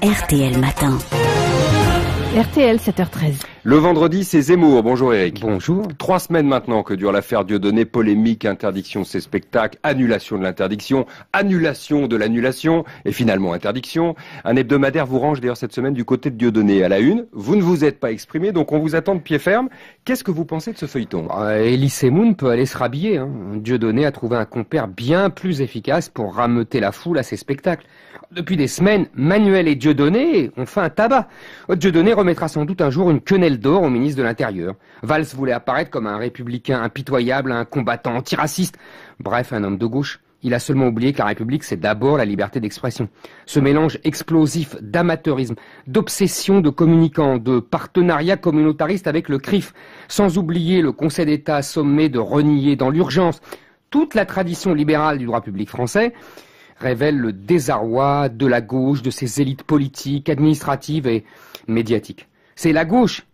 RTL Matin. RTL 7h13. Le vendredi, c'est Zemmour. Bonjour Eric. Bonjour. 3 semaines maintenant que dure l'affaire Dieudonné, polémique, interdiction de ses spectacles, annulation de l'interdiction, annulation de l'annulation et finalement interdiction. Un hebdomadaire vous range d'ailleurs cette semaine du côté de Dieudonné. À la une, vous ne vous êtes pas exprimé, donc on vous attend de pied ferme. Qu'est-ce que vous pensez de ce feuilleton? Elie Semoun peut aller se rhabiller. Dieudonné a trouvé un compère bien plus efficace pour rameuter la foule à ses spectacles. Depuis des semaines, Manuel et Dieudonné ont fait un tabac. Dieudonné remettra sans doute un jour une quenelle d'or au ministre de l'Intérieur. Valls voulait apparaître comme un républicain impitoyable, un combattant antiraciste. Bref, un homme de gauche. Il a seulement oublié que la République, c'est d'abord la liberté d'expression. Ce mélange explosif d'amateurisme, d'obsession de communicants, de partenariat communautariste avec le CRIF, sans oublier le Conseil d'État sommé de renier dans l'urgence toute la tradition libérale du droit public français, révèle le désarroi de la gauche, de ses élites politiques, administratives et médiatiques. C'est la gauche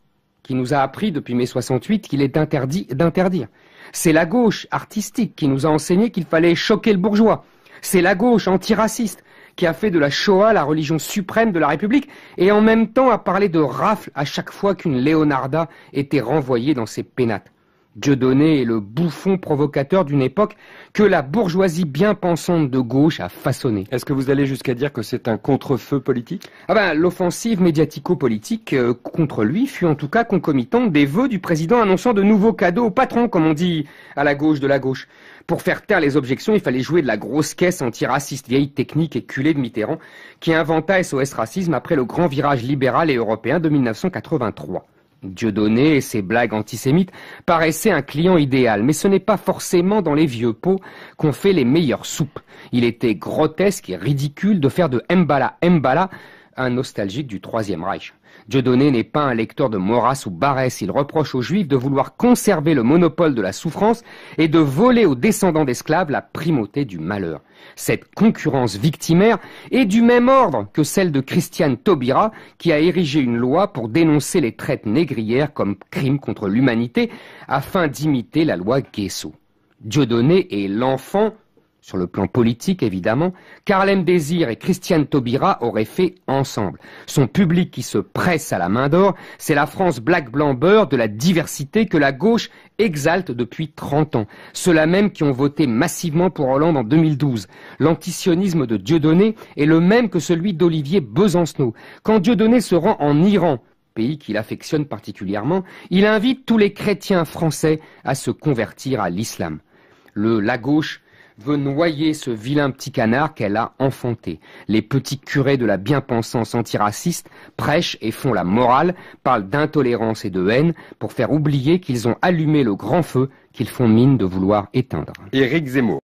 qui nous a appris depuis mai 68 qu'il est interdit d'interdire. C'est la gauche artistique qui nous a enseigné qu'il fallait choquer le bourgeois. C'est la gauche antiraciste qui a fait de la Shoah la religion suprême de la République et en même temps a parlé de rafle à chaque fois qu'une Léonarda était renvoyée dans ses pénates. Dieudonné est le bouffon provocateur d'une époque que la bourgeoisie bien pensante de gauche a façonné. Est-ce que vous allez jusqu'à dire que c'est un contre-feu politique? L'offensive médiatico-politique contre lui fut en tout cas concomitante des vœux du président annonçant de nouveaux cadeaux aux patrons, comme on dit à la gauche de la gauche. Pour faire taire les objections, il fallait jouer de la grosse caisse antiraciste, vieille technique éculée de Mitterrand, qui inventa SOS Racisme après le grand virage libéral et européen de 1983. Dieudonné et ses blagues antisémites paraissaient un client idéal, mais ce n'est pas forcément dans les vieux pots qu'on fait les meilleures soupes. Il était grotesque et ridicule de faire de Mbala un nostalgique du Troisième Reich. Dieudonné n'est pas un lecteur de Maurras ou Barrès. Il reproche aux Juifs de vouloir conserver le monopole de la souffrance et de voler aux descendants d'esclaves la primauté du malheur. Cette concurrence victimaire est du même ordre que celle de Christiane Taubira, qui a érigé une loi pour dénoncer les traites négrières comme crime contre l'humanité afin d'imiter la loi Guesso. Dieudonné est l'enfant, sur le plan politique évidemment, qu'Harlem Désir et Christiane Taubira auraient fait ensemble. Son public qui se presse à la main d'or, c'est la France black blanc beurre de la diversité que la gauche exalte depuis 30 ans. Ceux-là même qui ont voté massivement pour Hollande en 2012. L'antisionisme de Dieudonné est le même que celui d'Olivier Besancenot. Quand Dieudonné se rend en Iran, pays qu'il affectionne particulièrement, il invite tous les chrétiens français à se convertir à l'islam. La gauche veut noyer ce vilain petit canard qu'elle a enfanté. Les petits curés de la bien-pensance antiraciste prêchent et font la morale, parlent d'intolérance et de haine pour faire oublier qu'ils ont allumé le grand feu qu'ils font mine de vouloir éteindre. Éric Zemmour.